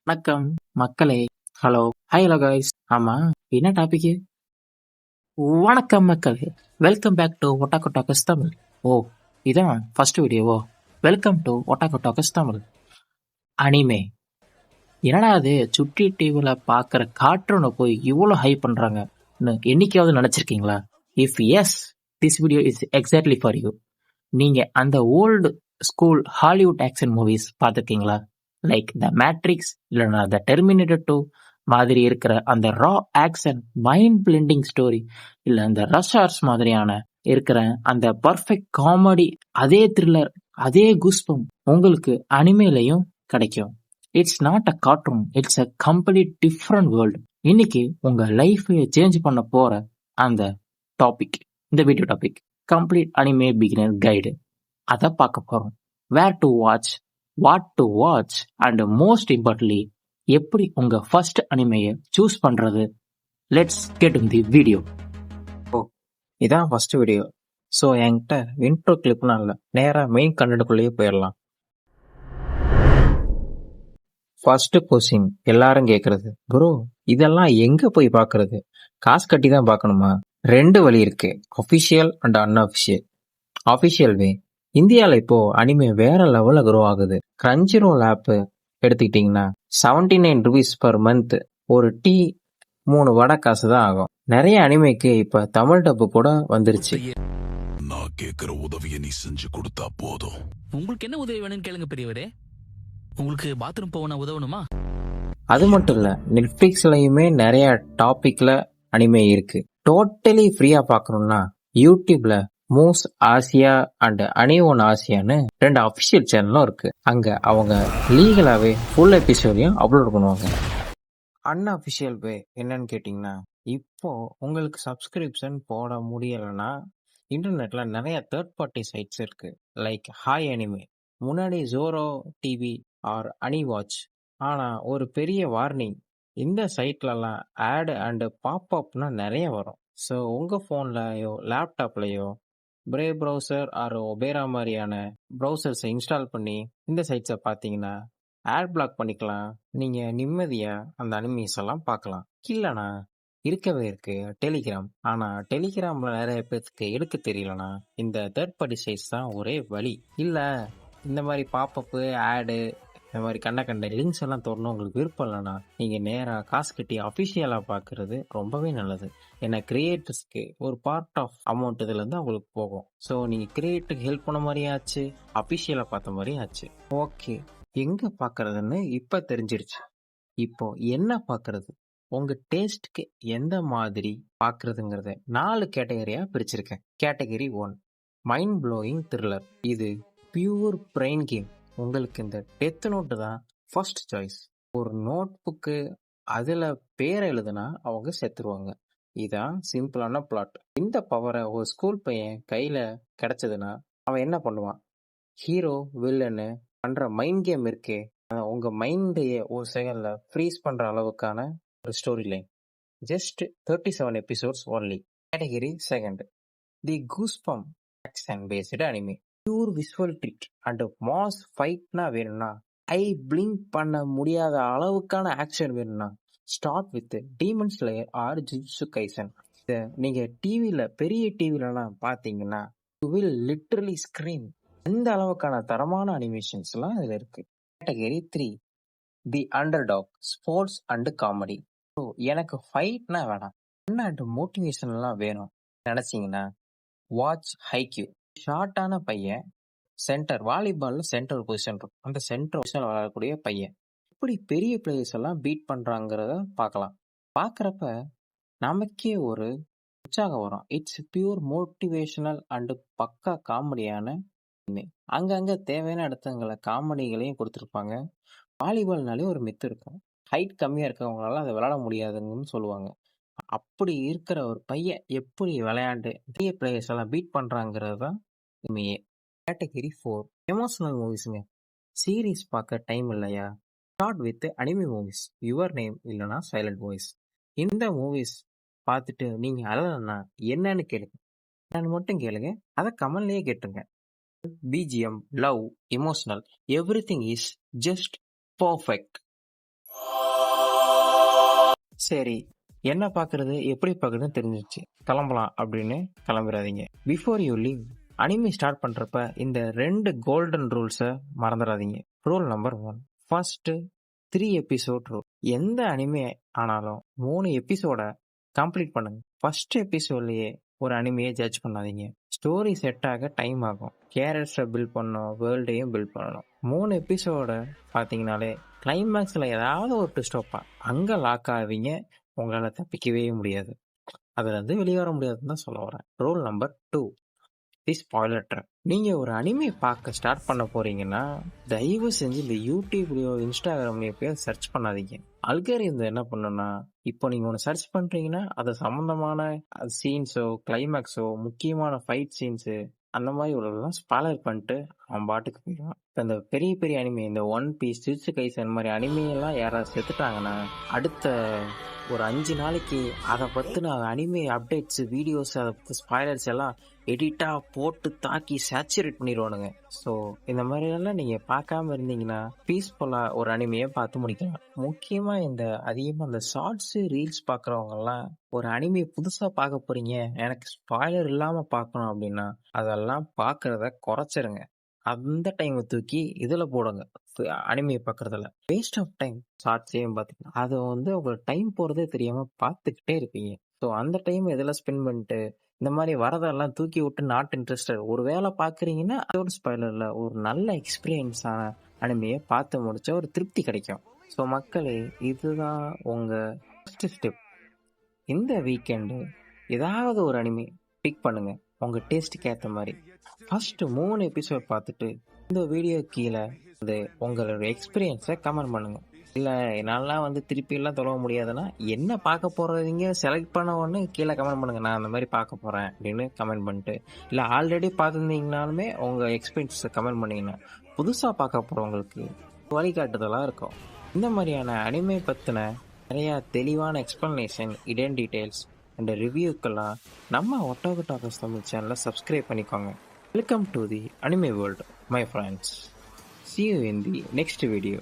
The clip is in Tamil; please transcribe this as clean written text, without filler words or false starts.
வணக்கம் மக்களே. ஹலோ. ஹாய். Hello guys. ஆமா, என்ன டாபிக்? வணக்கம் மக்களே. Welcome back to Otaku Talks Tamil. ஓ, இதான் ஃபர்ஸ்ட் வீடியோவோ? Welcome to Otaku Talks Tamil. Anime என்னடா அது, சுட்டி டிவில பாக்குற கார்ட்டூனை போய் இவ்வளோ ஹை பண்றாங்கன்னு என்னைக்காவது நினைச்சிருக்கீங்களா? If yes, this video is exactly for you. நீங்க அந்த old school Hollywood action movies பார்த்துருக்கீங்களா? லைக் த மேட்ரிக்ஸ் இல்லைன்னா த டெர்மினேட்டர் 2 மாதிரி இருக்கிற அந்த raw action mind blending story, இல்லை அந்த ரஷ் ஹார்ஸ் மாதிரியான இருக்கிற அந்த பர்ஃபெக்ட் காமெடி, அதே த்ரில்லர், அதே குஸ்பம் உங்களுக்கு அனிமேலையும் கிடைக்கும். It's not a cartoon, it's a complete different world. இன்னைக்கு உங்க லைஃபை சேஞ்ச் பண்ண போற அந்த டாபிக், இந்த video topic complete anime beginner guide. அதை பார்க்க போறோம். Where to watch, what to watch, and most importantly எப்படி உங்க ஃபர்ஸ்ட் அனிமையை சூஸ் பண்றது. Let's get in the video. ஓ, இதான் ஃபர்ஸ்ட் வீடியோ. ஸோ என்கிட்ட இன்ட்ரோ கிளிப்லாம் இல்லை, நேராக மெயின் கண்டென்ட்டுக்குள்ளேயே போயிடலாம். ஃபர்ஸ்ட் கொஸ்டின் எல்லாரும் கேட்கறது, ப்ரோ இதெல்லாம் எங்க போய் பார்க்கறது? காசு கட்டி தான் பார்க்கணுமா? ரெண்டு வழி இருக்கு, அஃபிஷியல் அண்ட் அன்அஃபிஷியல். அஃபிஷியல் வே, இந்தியாவில் இப்போ அனிமே வேற லெவலில் க்ரோ ஆகுது. கிரன்ச்சி ரோல் ஆப் எடுத்துக்கிட்டிங்கன்னா 79 rupees பர் மந்த், ஒரு டீ 3 வடை காசு தான் ஆகும். நிறைய அனிமேக்கு இப்போ தமிழ் டப்பு கூட வந்துருச்சு. நான் கேட்கிற உதவியை நீ செஞ்சு கொடுத்தா போதும். உங்களுக்கு என்ன உதவி வேணும்னு கேளுங்க பெரியவரே. உங்களுக்கு பாத்ரூம் போக உதவணுமா? அது மட்டும் இல்லை, நெட்ஃப்ளிக்ஸ்லையுமே நிறைய டாபிக்ல அனிமே இருக்கு. டோட்டலி ஃப்ரீயா பார்க்கணும்னா யூடியூப்ல மூஸ் ஆசியா அண்ட் அனிவோன் ஆசியான்னு 2 அஃபிஷியல் சேனலும் இருக்கு. அங்க அவங்க லீகலாவே ஃபுல் எபிசோடையும் அப்லோட் பண்ணுவாங்க. அன்அஃபிஷியல் வே என்னன்னு கேட்டிங்கன்னா, இப்போ உங்களுக்கு சப்ஸ்கிரிப்ஷன் போட முடியலைன்னா இன்டர்நெட்ல நிறைய தேர்ட் பார்ட்டி சைட்ஸ் இருக்கு. லைக் ஹாய் அனிமே, முன்னாடி ஜோரோ டிவி ஆர் அனி வாட்ச். ஆனா ஒரு பெரிய வார்னிங், இந்த சைட்லலாம் ஆட் அண்ட் பாப்அப்னா நிறைய வரும். ஸோ உங்க ஃபோன்லயோ லேப்டாப்லயோ பிரேவ் ப்ரௌசர் ஆர் ஒபேரா மாதிரியான ப்ரௌசர்ஸை இன்ஸ்டால் பண்ணி இந்த சைட்ஸை பார்த்தீங்கன்னா ஆட் பிளாக் பண்ணிக்கலாம். நீங்கள் நிம்மதியாக அந்த அனிமீஸ் எல்லாம் பார்க்கலாம். இல்லைனா இருக்கவே இருக்கு டெலிகிராம். ஆனால் டெலிகிராமில் நிறைய பேருக்கு எடுக்க தெரியலனா இந்த தேர்ட் பார்ட்டி சைட்ஸ் தான் ஒரே வழி. இல்லை இந்த மாதிரி பாப்பப்பு ஆடு, இந்த மாதிரி கண்ட லிங்க்ஸ் எல்லாம் தொடரணும் உங்களுக்கு விருப்பம் இல்லைன்னா நீங்கள் நேராக காசு கட்டி அஃபிஷியலாக பார்க்கறது ரொம்பவே நல்லது. ஏன்னா கிரியேட்டர்ஸ்க்கு ஒரு பார்ட் ஆஃப் அமௌண்ட் இதுலேருந்து அவங்களுக்கு போகும். ஸோ நீங்கள் கிரியேட்டருக்கு ஹெல்ப் பண்ண மாதிரியும் ஆச்சு, அஃபிஷியலாக பார்த்த மாதிரியும் ஆச்சு. ஓகே, எங்கே பார்க்கறதுன்னு இப்போ தெரிஞ்சிருச்சு. இப்போ என்ன பார்க்கறது, உங்கள் டேஸ்ட்டுக்கு எந்த மாதிரி பார்க்கறதுங்கிறத 4 கேட்டகரியாக பிரிச்சிருக்கேன். Category 1, mind blowing thriller. இது பியூர் பிரெயின் கேம். உங்களுக்கு இந்த டெத் நோட்டு தான் ஃபர்ஸ்ட் சாய்ஸ். ஒரு நோட் புக்கு, அதில் பேரை எழுதுனா அவங்க செத்துருவாங்க. இதான் சிம்பிளான பிளாட். இந்த பவரை ஒரு ஸ்கூல் பையன் கையில் கிடைச்சதுன்னா அவன் என்ன பண்ணுவான்? ஹீரோ வில்லன்னு பண்ணுற மைண்ட் கேம் இருக்கே, உங்கள் மைண்டையே ஒரு செகண்டில் ஃப்ரீஸ் பண்ணுற அளவுக்கான ஒரு story line. Just 37 episodes only. Category 2, the goosebump action based anime. Pure visual treat and mass ஃபைட்னா வேணும்னா, ஐ பிளிங்க் பண்ண முடியாத அளவுக்கான ஆக்ஷன் வேணும்னா start with Demon Slayer or Jujutsu Kaisen. இதை நீங்கள் டிவியில் பெரிய டிவிலலாம் பார்த்தீங்கன்னா யூ வில் லிட்டரலி ஸ்க்ரீம். அந்த அளவுக்கான தரமான அனிமேஷன்ஸ்லாம் இதில் இருக்கு. Category 3, the underdog sports and comedy. So எனக்கு ஃபைட்னா வேணாம், ஃபன் அண்ட் மோட்டிவேஷன்லாம் வேணும் நினச்சிங்கன்னா வாட்ச் ஹைக்யூ. ஷார்ட்டான பையன், சென்டர் வாலிபால்ல சென்டர் பொசிஷன் இருக்கும். அந்த சென்டர் பொசிஷன் விளையாடக்கூடிய பையன் இப்படி பெரிய பிளேயர்ஸ் எல்லாம் பீட் பண்றாங்கிறத பார்க்கலாம். பார்க்குறப்ப நமக்கே ஒரு உற்சாகம் வரும். இட்ஸ் பியூர் மோட்டிவேஷனல் அண்டு பக்கா காமெடியான. அங்கங்க தேவையான இடத்துங்களை காமெடிகளையும் கொடுத்துருப்பாங்க. வாலிபால்னாலே ஒரு மித்து இருக்கும், ஹைட் கம்மியாக இருக்கவங்களால அதை விளையாட முடியாதுன்னு சொல்லுவாங்க. அப்படி இருக்கிற ஒரு பையன் எப்படி விளையாண்டு பெரிய பிளேயர்ஸ் எல்லாம் பீட் பண்றாங்கிறது தான் உண்மையே. கேட்டகரி 4, எமோஷனல் மூவிஸுங்க. சீரீஸ் பார்க்க டைம் இல்லையா? Start with anime movies. Your name இல்லைனா சைலண்ட் வாய்ஸ். இந்த மூவிஸ் பார்த்துட்டு நீங்க அழலன்னா என்னன்னு கேளுங்க. என்னன்னு மட்டும் கேளுங்க, அதை கமெண்ட்லயே கேட்டுருங்க. BGM, love, emotional, everything is just perfect. சரி, என்ன பார்க்கறது, எப்படி பார்க்கறதுன்னு தெரிஞ்சிருச்சு. கிளம்பலாம் அப்படின்னு கிளம்பிடாதீங்க. Before you leave, anime start பண்றப்ப இந்த 2 கோல்டன் ரூல்ஸை மறந்துடாதீங்க. Rule number 1, first 3 episode rule. எந்த அனிமே ஆனாலும் 3 எபிசோட கம்ப்ளீட் பண்ணுங்க. ஃபர்ஸ்ட் எபிசோட்லயே ஒரு அனிமையை ஜட்ஜ் பண்ணாதீங்க. ஸ்டோரி செட் ஆக டைம் ஆகும். கேரக்டரை பில்ட் பண்ணணும், வேர்ல்டையும் பில்ட் பண்ணணும். 3 எபிசோட பார்த்தீங்கனாலே கிளைமேக்ஸில் ஏதாவது ஒரு ட்விஸ்ட் வைப்பான், அங்கே லாக் ஆவீங்க. உங்களால் தப்பிக்கவே முடியாது. அதுலேருந்து வெளியே வர முடியாதுன்னு தான் சொல்ல வரேன். ரூல் நம்பர் 2, தி ஸ்பாய்லர் ட்ராப். நீங்கள் ஒரு அனிமே பார்க்க ஸ்டார்ட் பண்ண போறீங்கன்னா தயவு செஞ்சு இந்த யூடியூப்லையோ இன்ஸ்டாகிராம்லையோ போய் சர்ச் பண்ணாதீங்க. அல்காரிதம் என்ன பண்ணுன்னா, இப்போ நீங்கள் ஒன்று சர்ச் பண்ணுறீங்கன்னா அது சம்மந்தமான சீன்ஸோ கிளைமேக்ஸோ முக்கியமான ஃபைட் சீன்ஸு அந்த மாதிரி உள்ளதெல்லாம் ஸ்பாய்லர் பண்ணிட்டு அவன் பாட்டுக்கு போயிடுவான். இப்போ இந்த பெரிய பெரிய அனிமே, இந்த ஒன் பீஸ், ஜுட்சு கைசன் மாதிரி அனிமையெல்லாம் யாராவது செத்துட்டாங்கன்னா அடுத்த ஒரு 5 நாளைக்கு அதை பற்றின அனிமே அப்டேட்ஸ், வீடியோஸ், அதை பற்றி ஸ்பாய்லர்ஸ் எல்லாம் எடிட்டாக போட்டு தாக்கி சேச்சுரேட் பண்ணிடுவானுங்க. ஸோ இந்த மாதிரியெல்லாம் நீங்கள் பார்க்காம இருந்தீங்கன்னா பீஸ்ஃபுல்லாக ஒரு அனிமையை பார்த்து முடிக்கலாம். முக்கியமாக இந்த அதிகமாக இந்த ஷார்ட்ஸு, ரீல்ஸ் பார்க்குறவங்கெல்லாம் ஒரு அனிமே புதுசாக பார்க்க போகிறீங்க, எனக்கு ஸ்பாய்லர் இல்லாமல் பார்க்கணும் அப்படின்னா அதெல்லாம் பார்க்குறத குறைச்சிருங்க. அந்த டைமை தூக்கி இதில் போடுங்க. அனிமே பார்க்குறதுல வேஸ்ட் ஆஃப் டைம். ஷார்ட்ஸையும் பார்த்துக்கலாம், அதை உங்களுக்கு டைம் போகிறதே தெரியாமல் பார்த்துக்கிட்டே இருப்பீங்க. ஸோ அந்த டைம் இதில் ஸ்பெண்ட் பண்ணிட்டு இந்த மாதிரி வரதெல்லாம் தூக்கி விட்டு நாட் இன்ட்ரெஸ்டட் ஒரு வேலை பார்க்குறீங்கன்னா அதோட ஸ்பாய்லரில் ஒரு நல்ல எக்ஸ்பீரியன்ஸான அனிமையை பார்த்து முடிச்ச ஒரு திருப்தி கிடைக்கும். ஸோ மக்களே, இதுதான் உங்கள் ஃபஸ்ட்டு ஸ்டெப். இந்த வீக்கெண்டு ஏதாவது ஒரு அனிமே பிக் பண்ணுங்க உங்கள் டேஸ்ட்டுக்கு ஏற்ற மாதிரி. ஃபஸ்ட்டு 3 எபிசோட் பார்த்துட்டு இந்த வீடியோ கீழே உங்களோட எக்ஸ்பீரியன்ஸை கமெண்ட் பண்ணுங்கள். இல்லை என்னாலாம் திருப்பியெல்லாம் தொலைவ முடியாதுன்னா என்ன பார்க்க போகிறீங்க செலக்ட் பண்ண உடனே கீழே கமெண்ட் பண்ணுங்கள், நான் அந்த மாதிரி பார்க்க போகிறேன் அப்படின்னு கமெண்ட் பண்ணிட்டு. இல்லை ஆல்ரெடி பார்த்துருந்தீங்கனாலுமே உங்கள் எக்ஸ்பீரியன்ஸை கமெண்ட் பண்ணிங்கன்னா புதுசாக பார்க்க போகிறவங்களுக்கு வழிகாட்டுதலாக இருக்கும். இந்த மாதிரியான அனிமே பற்றின நிறையா தெளிவான எக்ஸ்ப்ளனேஷன், இடன் டீட்டெயில்ஸ் அண்ட் ரிவ்யூக்கெல்லாம் நம்ம ஒட்டாகோ டாக்கர்ஸ் தமிழ் சேனலை சப்ஸ்கிரைப் பண்ணிக்கோங்க. Welcome to the anime world, my friends. See you in the next video.